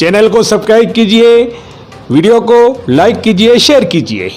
Channel को subscribe कीजिए, video को लाइक कीजिए, शेयर कीजिए।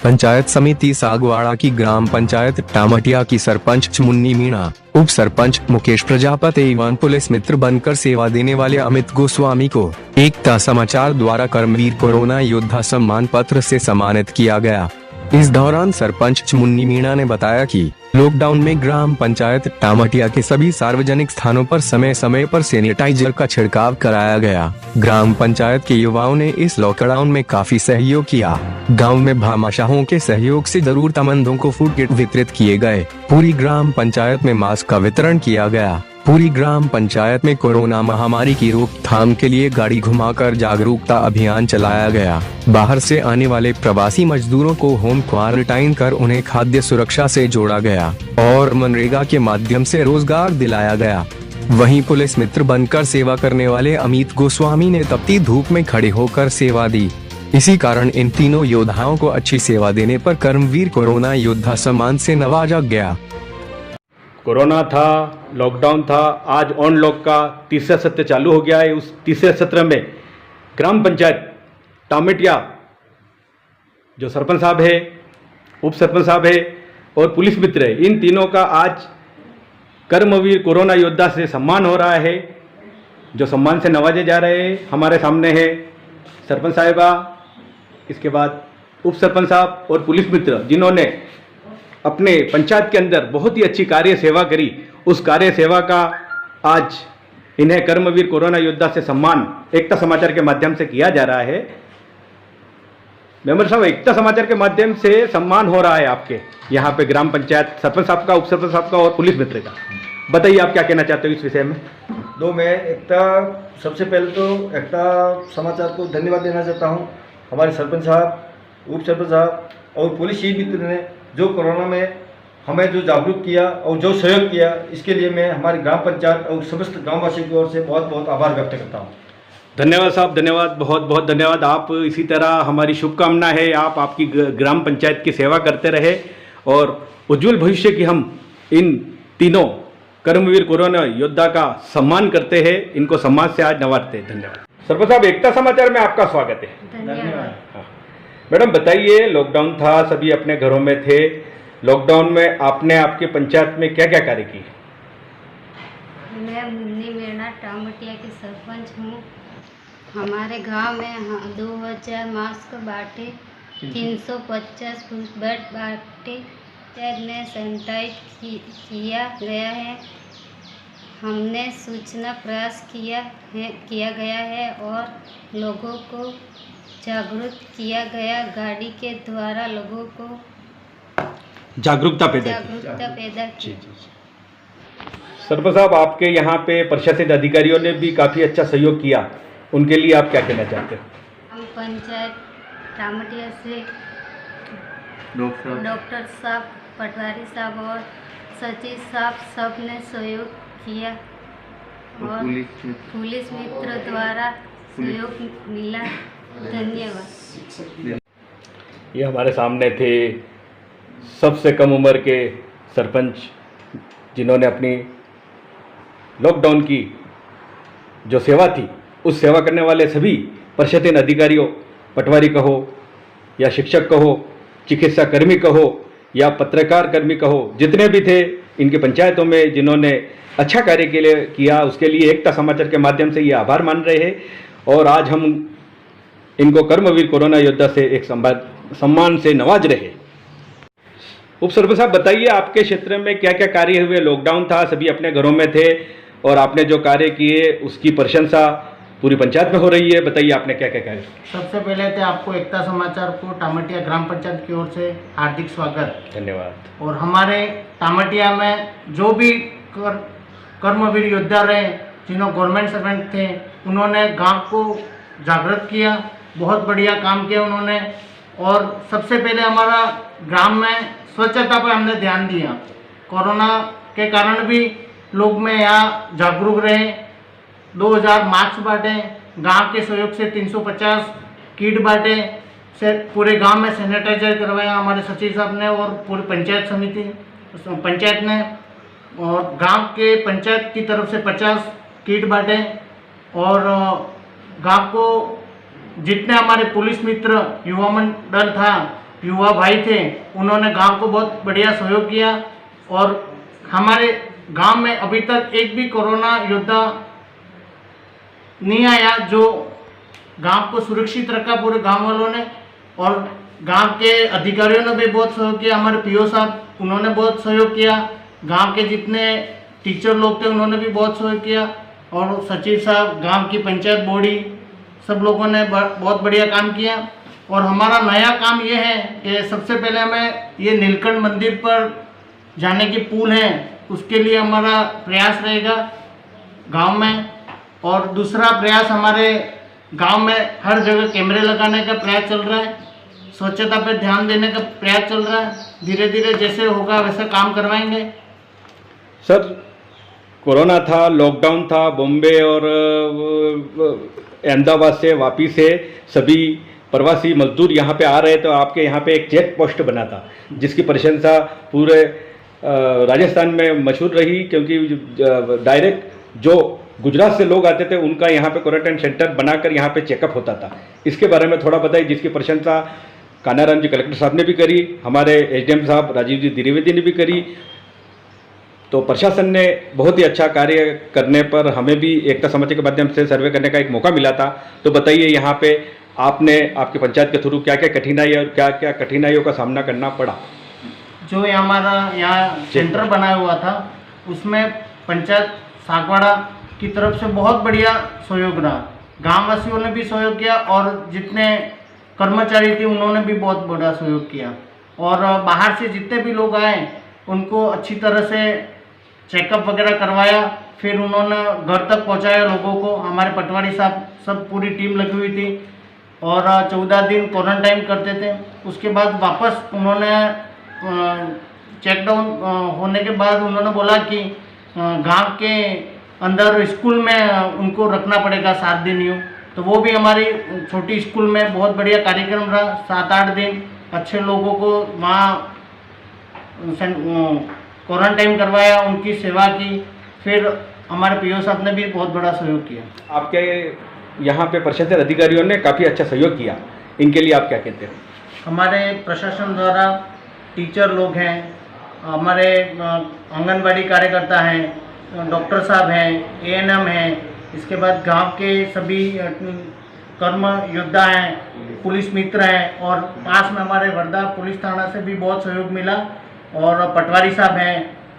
पंचायत समिति सागवाड़ा की ग्राम पंचायत टामटिया की सरपंच मुन्नी मीणा, उप सरपंच मुकेश प्रजापति एवं पुलिस मित्र बनकर सेवा देने वाले अमित गोस्वामी को एकता समाचार द्वारा कर्मवीर कोरोना योद्धा सम्मान पत्र से सम्मानित किया गया। इस दौरान सरपंच मुन्नी मीणा ने बताया कि लॉकडाउन में ग्राम पंचायत टामटिया के सभी सार्वजनिक स्थानों पर समय समय पर सैनिटाइजर का छिड़काव कराया गया। ग्राम पंचायत के युवाओं ने इस लॉकडाउन में काफी सहयोग किया। गांव में भामाशाहों के सहयोग से जरूरतमंदों को फूड किट वितरित किए गए। पूरी ग्राम पंचायत में मास्क का वितरण किया गया। पूरी ग्राम पंचायत में कोरोना महामारी की रोकथाम के लिए गाड़ी घुमाकर जागरूकता अभियान चलाया गया। बाहर से आने वाले प्रवासी मजदूरों को होम क्वारंटाइन कर उन्हें खाद्य सुरक्षा से जोड़ा गया और मनरेगा के माध्यम से रोजगार दिलाया गया। वहीं पुलिस मित्र बनकर सेवा करने वाले अमित गोस्वामी ने तपती धूप में खड़े होकर सेवा दी। इसी कारण इन तीनों योद्धाओं को अच्छी सेवा देने पर कर्मवीर कोरोना योद्धा सम्मान से नवाजा गया। कोरोना था, लॉकडाउन था, आज ऑन लॉक का तीसरा सत्र चालू हो गया है। उस तीसरे सत्र में ग्राम पंचायत टामटिया जो सरपंच साहब है, उप सरपंच साहब है और पुलिस मित्र है, इन तीनों का आज कर्मवीर कोरोना योद्धा से सम्मान हो रहा है। जो सम्मान से नवाजे जा रहे हैं, हमारे सामने है सरपंच साहिबा, इसके बाद उप सरपंच साहब और पुलिस मित्र, जिन्होंने अपने पंचायत के अंदर बहुत ही अच्छी कार्य सेवा करी। उस कार्य सेवा का आज इन्हें कर्मवीर कोरोना योद्धा से सम्मान एकता समाचार के माध्यम से किया जा रहा है। मेंबर साहब, एकता समाचार के माध्यम से सम्मान हो रहा है आपके यहाँ पे ग्राम पंचायत सरपंच साहब का, उप सरपंच साहब का और पुलिस मित्र का। बताइए आप क्या कहना चाहते हो इस विषय में। मैं एकता, सबसे पहले तो एकता समाचार को धन्यवाद देना चाहता हूँ। हमारे सरपंच साहब, उप सरपंच साहब और पुलिस मित्र ने जो कोरोना में हमें जो जागरूक किया और जो सहयोग किया, इसके लिए मैं हमारी ग्राम पंचायत और समस्त गांववासियों की ओर से बहुत बहुत आभार व्यक्त करता हूं। धन्यवाद साहब, धन्यवाद, बहुत बहुत धन्यवाद। आप इसी तरह, हमारी शुभकामना है आप आपकी ग्राम पंचायत की सेवा करते रहे और उज्जवल भविष्य की हम इन तीनों कर्मवीर कोरोना योद्धा का सम्मान करते हैं, इनको सम्मान से आज नवाजते हैं। धन्यवाद। सरपंच साहब, एकता समाचार में आपका स्वागत है। धन्यवाद। मैडम बताइए, लॉकडाउन था, सभी अपने घरों में थे। लॉकडाउन में आपने आपके पंचायत में क्या क्या कार्य किए। मैं मुन्नी मीणा टामटिया की सरपंच हूँ। हमारे गांव में 2000 मास्क बांटे, 350 बेड बांटे, ने सैनिटाइज किया गया है। हमने सूचना प्रयास किया गया है और लोगों को जागरूक किया गया। गाड़ी के द्वारा लोगों को जागरूकता पैदा की। सरपंच साहब, आपके यहाँ पे प्रशासनिक अधिकारियों ने भी काफ़ी अच्छा सहयोग किया, उनके लिए आप क्या कहना चाहते हो। हम पंचायत टामटिया से डॉक्टर साहब, पटवारी साहब और सचिव साहब सब ने सहयोग किया और पुलिस मित्र द्वारा सहयोग मिला। धन्यवाद। ये हमारे सामने थे सबसे कम उम्र के सरपंच, जिन्होंने अपनी लॉकडाउन की जो सेवा थी, उस सेवा करने वाले सभी प्रशासनिक अधिकारियों, पटवारी कहो या शिक्षक कहो, चिकित्सा कर्मी कहो या पत्रकार कर्मी कहो, जितने भी थे इनके पंचायतों में जिन्होंने अच्छा कार्य के लिए किया, उसके लिए एकता समाचार के माध्यम से ये आभार मान रहे हैं और आज हम इनको कर्मवीर कोरोना योद्धा से एक सम्मान से नवाज रहे। उप सरपंच साहब, बताइए आपके क्षेत्र में क्या क्या कार्य हुए। लॉकडाउन था, सभी अपने घरों में थे और आपने जो कार्य किए उसकी प्रशंसा पूरी पंचायत में हो रही है। बताइए आपने क्या क्या कार्य। सबसे पहले तो आपको एकता समाचार को टामटिया ग्राम पंचायत की ओर से हार्दिक स्वागत। धन्यवाद। और हमारे टामटिया में जो भी कर्मवीर योद्धा रहे, जिन्होंने गवर्नमेंट सर्वेंट थे, उन्होंने गांव को जागृत किया, बहुत बढ़िया काम किया उन्होंने। और सबसे पहले हमारा ग्राम में स्वच्छता पर हमने ध्यान दिया। कोरोना के कारण भी लोग में यहाँ जागरूक रहे। 2000 मास्क बांटे, गांव के सहयोग से 350 किट बांटे, से पूरे गांव में सैनिटाइजर करवाया हमारे सचिव साहब ने और पूरी पंचायत समिति पंचायत ने। और गांव के पंचायत की तरफ से 50 किट बांटे और गांव को जितने हमारे पुलिस मित्र युवा मंडल था, युवा भाई थे, उन्होंने गांव को बहुत बढ़िया सहयोग किया। और हमारे गांव में अभी तक एक भी कोरोना योद्धा नहीं आया। जो गांव को सुरक्षित रखा पूरे गांव वालों ने, और गांव के अधिकारियों ने भी बहुत सहयोग किया। हमारे पीओ साहब, उन्होंने बहुत सहयोग किया। गांव के जितने टीचर लोग थे, उन्होंने भी बहुत सहयोग किया। और सचिव साहब, गांव की पंचायत बॉडी, सब लोगों ने बहुत बढ़िया काम किया। और हमारा नया काम ये है कि सबसे पहले हमें ये नीलकंठ मंदिर पर जाने की पुल है, उसके लिए हमारा प्रयास रहेगा गांव में। और दूसरा प्रयास, हमारे गांव में हर जगह कैमरे लगाने का प्रयास चल रहा है, स्वच्छता पर ध्यान देने का प्रयास चल रहा है। धीरे धीरे जैसे होगा वैसे काम करवाएंगे। सर, कोरोना था, लॉकडाउन था, बॉम्बे और अहमदाबाद से वापिस से सभी प्रवासी मजदूर यहाँ पे आ रहे, तो आपके यहाँ पे एक चेक पोस्ट बना था जिसकी प्रशंसा पूरे राजस्थान में मशहूर रही, क्योंकि डायरेक्ट जो गुजरात से लोग आते थे उनका यहाँ पे क्वारंटाइन सेंटर बनाकर यहाँ पे चेकअप होता था। इसके बारे में थोड़ा बताइए, जिसकी प्रशंसा कानाराम जी कलेक्टर साहब ने भी करी, हमारे एसडीएम साहब राजीव जी द्विवेदी ने भी करी। तो प्रशासन ने बहुत ही अच्छा कार्य करने पर हमें भी एकता समाचार के माध्यम से सर्वे करने का एक मौका मिला था। तो बताइए, यहाँ पे आपने आपके पंचायत के थ्रू क्या क्या कठिनाई और क्या क्या कठिनाइयों का सामना करना पड़ा? जो हमारा यहाँ सेंटर बनाया हुआ था, उसमें पंचायत सागवाड़ा की तरफ से बहुत बढ़िया सहयोग रहा। गाँव वासियों ने भी सहयोग किया और जितने कर्मचारी थे उन्होंने भी बहुत बड़ा सहयोग किया। और बाहर से जितने भी लोग आए उनको अच्छी तरह से चेकअप वगैरह करवाया, फिर उन्होंने घर तक पहुंचाया लोगों को। हमारे पटवारी साहब, सब पूरी टीम लगी हुई थी और 14 दिन क्वारंटाइन करते थे। उसके बाद वापस उन्होंने चेकडाउन होने के बाद उन्होंने बोला कि गांव के अंदर स्कूल में उनको रखना पड़ेगा 7 दिन यूँ। तो वो भी हमारी छोटी स्कूल में बहुत बढ़िया कार्यक्रम रहा। 7-8 दिन अच्छे लोगों को वहाँ क्वारंटाइन करवाया, उनकी सेवा की। फिर हमारे पीओ साहब ने भी बहुत बड़ा सहयोग किया। आपके यहाँ पे प्रशासन अधिकारियों ने काफ़ी अच्छा सहयोग किया, इनके लिए आप क्या कहते हैं? हमारे प्रशासन द्वारा टीचर लोग हैं, हमारे आंगनबाड़ी कार्यकर्ता हैं, डॉक्टर साहब हैं, एएनएम हैं, इसके बाद गांव के सभी कर्म योद्धा हैं, पुलिस मित्र हैं, और पास में हमारे वर्धा पुलिस थाना से भी बहुत सहयोग मिला। और पटवारी साहब हैं,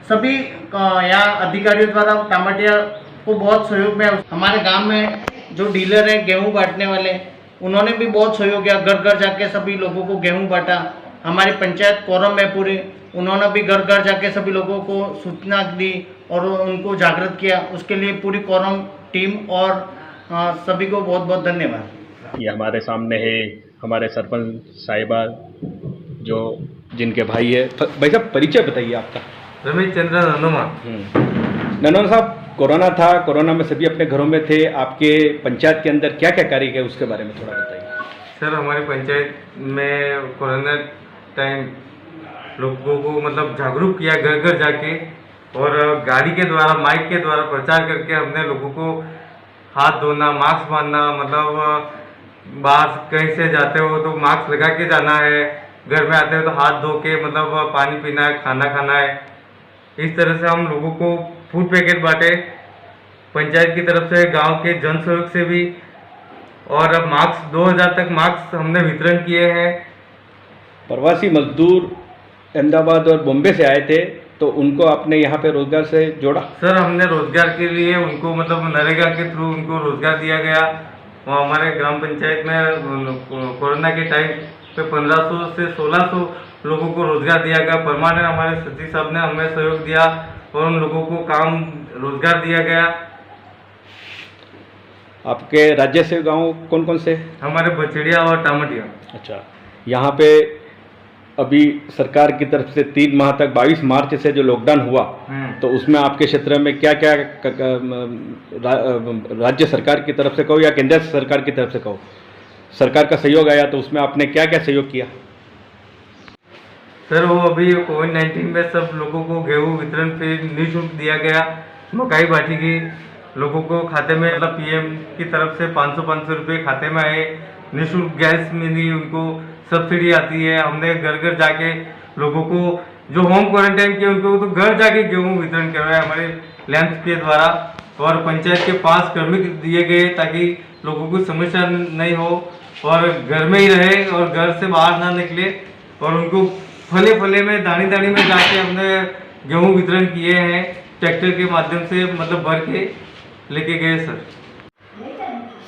सभी यहाँ अधिकारियों द्वारा टामाटिया को बहुत सहयोग में। हमारे गांव में जो डीलर हैं गेहूं बांटने वाले, उन्होंने भी बहुत सहयोग किया, घर घर जाके सभी लोगों को गेहूं बांटा। हमारी पंचायत कोरम है पूरी, उन्होंने भी घर घर जाके सभी लोगों को सूचना दी और उनको जागृत किया। उसके लिए पूरी कोरम टीम और सभी को बहुत बहुत धन्यवाद। ये हमारे सामने है हमारे सरपंच साहिबा, जो जिनके भाई है। भाई साहब, परिचय बताइए आपका। रमेश चंद्र ननोमा। ननोमा साहब, कोरोना था, कोरोना में सभी अपने घरों में थे, आपके पंचायत के अंदर क्या क्या कार्य किए उसके बारे में थोड़ा बताइए। सर, हमारी पंचायत में कोरोना टाइम लोगों को मतलब जागरूक किया घर घर जाके, और गाड़ी के द्वारा, माइक के द्वारा प्रचार करके हमने लोगों को हाथ धोना, मास्क बांधना, मतलब बाहर कहीं से जाते हो तो मास्क लगा के जाना है, घर में आते हो तो हाथ धो के मतलब पानी पीना है, खाना खाना है। इस तरह से हम लोगों को फूड पैकेट बांटे पंचायत की तरफ से, गांव के जन सहयोग से भी, और अब मास्क 2000 तक मास्क हमने वितरण किए हैं। प्रवासी मजदूर अहमदाबाद और बॉम्बे से आए थे, तो उनको आपने यहाँ पे रोजगार से जोड़ा? सर, हमने रोजगार के लिए उनको मतलब नरेगा के थ्रू उनको रोजगार दिया गया। वहाँ हमारे ग्राम पंचायत में कोरोना के टाइम पे 1500 से 1600 लोगों को रोजगार दिया गया। परमानेंट हमारे सचिव साहब ने हमें सहयोग दिया और उन लोगों को काम रोजगार दिया गया। आपके राज्य से गांव कौन कौन से? हमारे बचड़िया और टामटिया। अच्छा, यहाँ पे अभी सरकार की तरफ से 3 माह तक 22 मार्च से जो लॉकडाउन हुआ, तो उसमें आपके क्षेत्र में क्या क्या राज्य सरकार की तरफ से कहो या केंद्र सरकार की तरफ से कहो, सरकार का सहयोग आया, तो उसमें आपने क्या क्या सहयोग किया? सर, वो अभी कोविड-19 में सब लोगों को गेहूँ वितरण पे निःशुल्क दिया गया, मकाई बांटी गई, लोगों को खाते में मतलब पीएम की तरफ से 500 रुपये खाते में आए, निःशुल्क गैस मिली, उनको सब्सिडी आती है। हमने घर घर जाके लोगों को जो होम क्वारंटाइन किए उनको तो घर जाके गेहूँ वितरण करवाया हमारे लैंप्स के द्वारा, और पंचायत के 5 कर्मी दिए गए ताकि लोगों को समस्या नहीं हो और घर में ही रहे और घर से बाहर ना निकले, और उनको फले फले में दानी दानी में जाके हमने गेहूँ वितरण किए हैं, ट्रैक्टर के माध्यम से मतलब भर के लेके गए सर।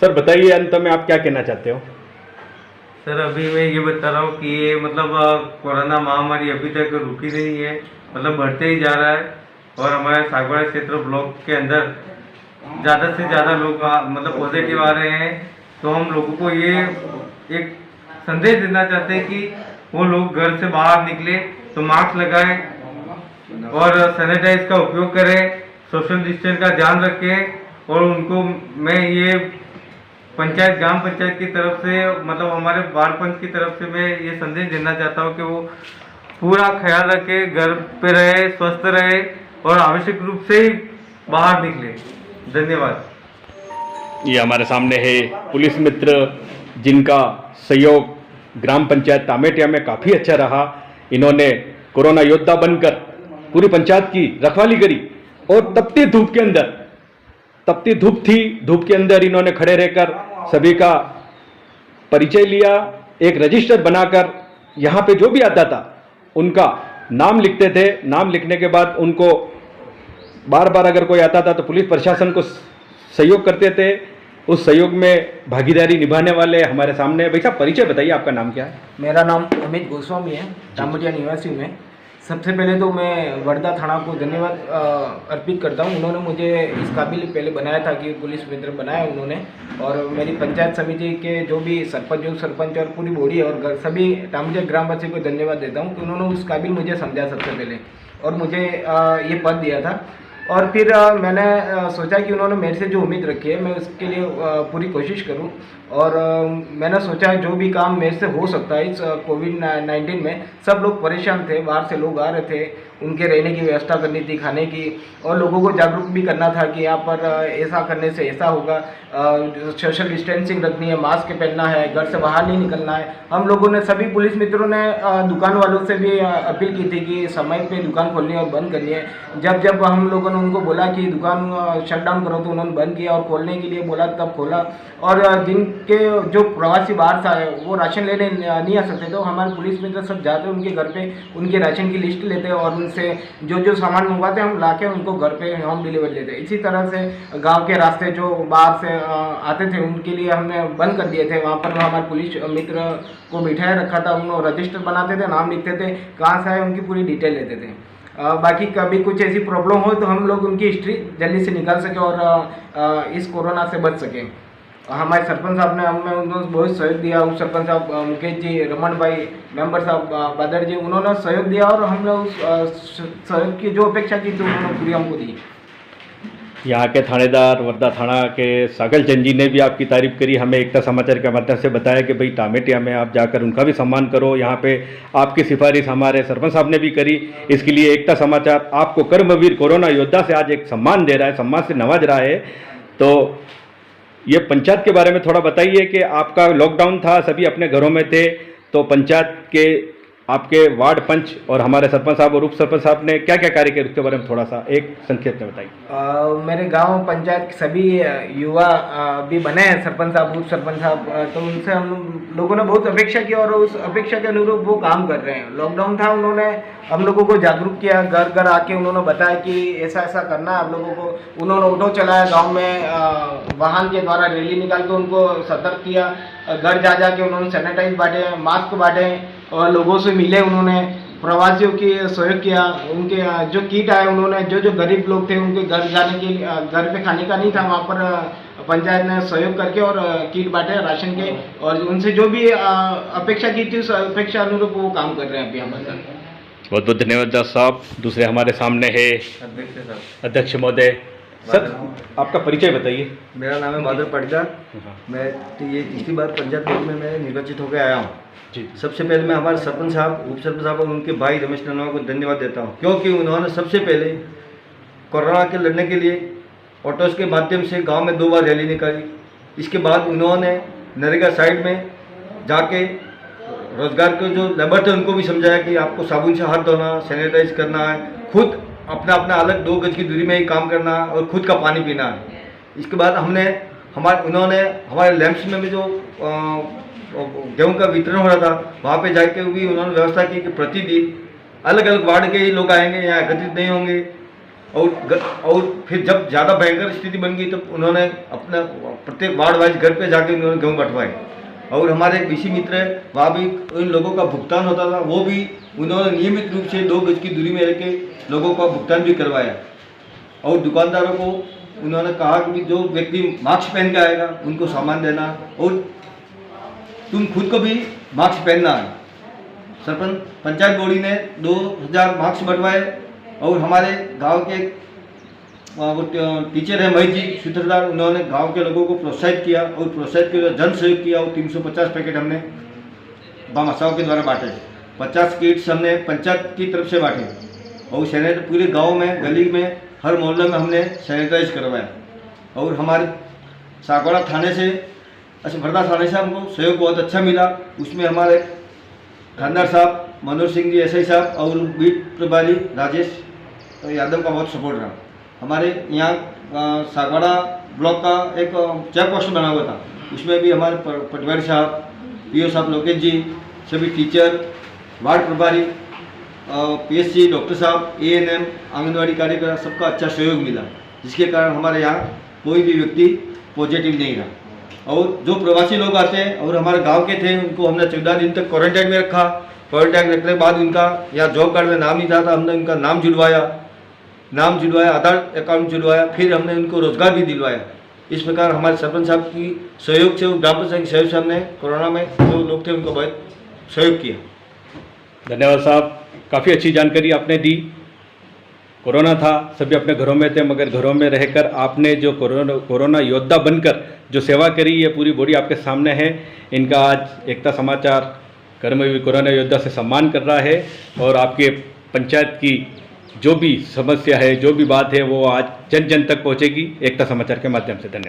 सर बताइए अंत में आप क्या कहना चाहते हो? सर अभी मैं ये बता रहा हूँ कि ये मतलब कोरोना महामारी अभी तक रुकी नहीं है, मतलब बढ़ते ही जा रहा है, और हमारे सागवाड़ा क्षेत्र ब्लॉक के अंदर ज़्यादा से ज़्यादा लोग मतलब पॉजिटिव आ रहे हैं। तो हम लोगों को ये एक संदेश देना चाहते हैं कि वो लोग घर से बाहर निकले तो मास्क लगाएं और सैनिटाइज का उपयोग करें, सोशल डिस्टेंस का ध्यान रखें, और उनको मैं ये पंचायत ग्राम पंचायत की तरफ से मतलब हमारे बाल पंच की तरफ से मैं ये संदेश देना चाहता हूँ कि वो पूरा ख्याल रखे, घर पे रहे, स्वस्थ रहे और आवश्यक रूप से ही बाहर निकले। धन्यवाद। ये हमारे सामने है पुलिस मित्र जिनका सहयोग ग्राम पंचायत टामेटिया में काफ़ी अच्छा रहा। इन्होंने कोरोना योद्धा बनकर पूरी पंचायत की रखवाली करी, और तपती धूप के अंदर, तपती धूप थी, धूप के अंदर इन्होंने खड़े रहकर सभी का परिचय लिया, एक रजिस्टर बनाकर यहाँ पे जो भी आता था उनका नाम लिखते थे। नाम लिखने के बाद उनको बार बार अगर कोई आता था तो पुलिस प्रशासन को सहयोग करते थे। उस सहयोग में भागीदारी निभाने वाले हमारे सामने। भाई साहब परिचय बताइए, आपका नाम क्या है? मेरा नाम अमित गोस्वामी है, टामटिया निवासी हूँ मैं। सबसे पहले तो मैं वर्धा थाना को धन्यवाद अर्पित करता हूँ। उन्होंने मुझे इस काबिल पहले बनाया था कि पुलिस मित्र बनाया उन्होंने, और मेरी पंचायत समिति के जो भी सरपंच और पूरी बॉडी और सभी टामटिया ग्रामवासी को धन्यवाद देता हूँ कि उन्होंने उस काबिल मुझे समझा सबसे पहले, और मुझे ये पद दिया था। और फिर मैंने सोचा कि उन्होंने मेरे से जो उम्मीद रखी है मैं उसके लिए पूरी कोशिश करूं, और मैंने सोचा जो भी काम मेरे से हो सकता है इस कोविड-19 में। सब लोग परेशान थे, बाहर से लोग आ रहे थे, उनके रहने की व्यवस्था करनी थी, खाने की, और लोगों को जागरूक भी करना था कि यहाँ पर ऐसा करने से ऐसा होगा, सोशल डिस्टेंसिंग रखनी है, मास्क पहनना है, घर से बाहर नहीं निकलना है। हम लोगों ने, सभी पुलिस मित्रों ने दुकान वालों से भी अपील की थी कि समय पे दुकान खोलनी है और बंद करनी है। जब हम लोगों ने उनको बोला कि दुकान शटडाउन करो तो उन्होंने बंद किया, और खोलने के लिए बोला तब खोला। और जिनके जो प्रवासी बाहर से आए वो राशन लेने नहीं आ सकते तो हमारे पुलिस मित्र सब जाते उनके घर पे, उनके राशन की लिस्ट लेते और उनसे जो सामान मंगवाते हम लाके उनको घर पे होम डिलीवरी देते। इसी तरह से गांव के रास्ते जो बाहर से आते थे उनके लिए हमने बंद कर दिए थे। वहाँ पर हमारे पुलिस मित्र को बिठाए रखा था, उन्होंने रजिस्टर बनाते थे, नाम लिखते थे, कहाँ से आए उनकी पूरी डिटेल लेते थे। बाकी कभी कुछ ऐसी प्रॉब्लम हो तो हम लोग उनकी हिस्ट्री जल्दी से निकाल सके और इस कोरोना से बच सकें। हमारे सरपंच साहब ने हमें उन्होंने बहुत सहयोग दिया। उप सरपंच साहब मुकेश जी, रमन भाई, मेंबर साहब बादर जी, उन्होंने सहयोग दिया, और हमने उस सहयोग की जो अपेक्षा की थी उन्होंने पूरी हमको दी। यहाँ के थानेदार, वर्धा थाना के सागल चंद जी ने भी आपकी तारीफ करी। हमें एकता समाचार के माध्यम से बताया कि भाई टामेटिया में आप जाकर उनका भी सम्मान करो। यहाँ पे आपकी सिफारिश हमारे सरपंच साहब ने भी करी। इसके लिए एकता समाचार आपको कर्मवीर कोरोना योद्धा से आज एक सम्मान दे रहा है, सम्मान से नवाज रहा है। तो ये पंचायत के बारे में थोड़ा बताइए कि आपका लॉकडाउन था, सभी अपने घरों में थे, तो पंचायत के आपके वार्ड पंच और हमारे सरपंच साहब और उप सरपंच साहब ने क्या क्या कार्य किए उसके बारे में थोड़ा सा एक संक्षेप में बताइए। मेरे गांव पंचायत के सभी युवा भी बने हैं, सरपंच साहब, उप सरपंच साहब, तो उनसे हम लोगों ने बहुत अपेक्षा की और उस अपेक्षा के अनुरूप वो काम कर रहे हैं। लॉकडाउन था, उन्होंने हम लोगों को जागरूक किया, घर घर आके उन्होंने बताया कि ऐसा ऐसा करना है आप लोगों को। उन्होंने ऑटो चलाया गाँव में, वाहन के द्वारा रैली निकाल के उनको सतर्क किया, घर जा जाके उन्होंने सैनिटाइज बांटे, मास्क बांटे और लोगों से मिले। उन्होंने प्रवासियों की सहयोग किया, उनके जो किट आए उन्होंने जो गरीब लोग थे उनके घर जाने के लिए, घर पे खाने का नहीं था, वहाँ पर पंचायत ने सहयोग करके और किट बांटे राशन के, और उनसे जो भी अपेक्षा की थी उस अपेक्षा अनुरूप वो काम कर रहे हैं अभी हमारे। बहुत बहुत धन्यवाद साहब। दूसरे हमारे सामने है अध्यक्ष महोदय। सर आपका परिचय बताइए। मेरा नाम है बहादुर पाटीदार। मैं तो ये तीसरी बार पंचायत बोर्ड में मैं निर्वाचित होकर आया हूँ जी। सबसे पहले मैं हमारे सरपंच साहब, उप सरपंच साहब और उनके भाई रमेश नरवा को धन्यवाद देता हूँ, क्योंकि उन्होंने सबसे पहले कोरोना के लड़ने के लिए ऑटोस के माध्यम से गांव में 2 बार रैली निकाली। इसके बाद उन्होंने नरेगा साइड में जाके रोजगार के जो लेबर थे उनको भी समझाया कि आपको साबुन से हाथ धोना, सैनिटाइज करना है, खुद अपना अपना अलग 2 गज की दूरी में ही काम करना है और खुद का पानी पीना है। इसके बाद उन्होंने हमारे लैंप्स में भी जो गेहूं का वितरण हो रहा था वहाँ पे जाके भी उन्होंने व्यवस्था की कि प्रतिदिन अलग अलग वार्ड के ही लोग आएंगे, यहाँ एकत्रित नहीं होंगे। और फिर जब ज़्यादा भयंकर स्थिति बन गई तब उन्होंने अपना प्रत्येक वार्ड वाइज घर पे जाके उन्होंने गेहूँ बंटवाए। और हमारे एक बीसी मित्र है, वहाँ भी उन लोगों का भुगतान होता था, वो भी उन्होंने नियमित रूप से 2 गज की दूरी में रह के लोगों का भुगतान भी करवाया। और दुकानदारों को उन्होंने कहा कि जो व्यक्ति मास्क पहन के आएगा उनको सामान देना और तुम खुद को भी मास्क पहनना है। सरपंच पंचायत बॉडी ने 2000 मास्क बंटवाए। और हमारे गांव के वो टीचर है महेश जी सूत्रधार, उन्होंने गांव के लोगों को प्रोत्साहित किया और प्रोत्साहित के जन सहयोग किया और 350 पैकेट हमने बामासाओं के द्वारा बांटे। 50 किट्स हमने पंचायत की तरफ से बांटे और सैनिटाइज पूरे गांव में, गली में, हर मोहल्ले में हमने सैनिटाइज करवाया। और हमारे सागवाड़ा थाने से, वर्धा थाने से हमको सहयोग बहुत अच्छा मिला। उसमें हमारे थानेदार साहब मनोज सिंह जी एसआई साहब और बीट प्रभारी राजेश यादव का बहुत सपोर्ट रहा। हमारे यहाँ सागवाड़ा ब्लॉक का एक चेक पोस्ट बना हुआ था, उसमें भी हमारे पटवारी साहब, पीओ साहब लोकेश जी, सभी टीचर, वार्ड प्रभारी, पीएससी डॉक्टर साहब, एएनएम, आंगनवाड़ी कार्यकर्ता, सबका अच्छा सहयोग मिला, जिसके कारण हमारे यहाँ कोई भी व्यक्ति पॉजिटिव नहीं रहा। और जो प्रवासी लोग आते हैं और हमारे गांव के थे उनको हमने 14 दिन तक क्वारंटाइन में रखा। क्वारंटाइन रखने के बाद उनका यहाँ जॉब कार्ड में नाम नहीं था, हमने उनका नाम जुड़वाया, आधार अकाउंट जुड़वाया, फिर हमने उनको रोजगार भी दिलवाया। इस प्रकार हमारे सरपंच साहब की सहयोग से, ग्राम पंचायत के सहयोग से हमने कोरोना में जो लोग थे उनको बहुत सहयोग किया। धन्यवाद साहब, काफ़ी अच्छी जानकारी आपने दी। कोरोना था, सभी अपने घरों में थे, मगर घरों में रहकर आपने जो कोरोना योद्धा बनकर जो सेवा करी, ये पूरी बॉडी आपके सामने है। इनका आज एकता समाचार कर्मवीर कोरोना योद्धा से सम्मान कर रहा है और आपके पंचायत की जो भी समस्या है, जो भी बात है, वो आज जन जन तक पहुंचेगी एकता समाचार के माध्यम से। धन्यवाद।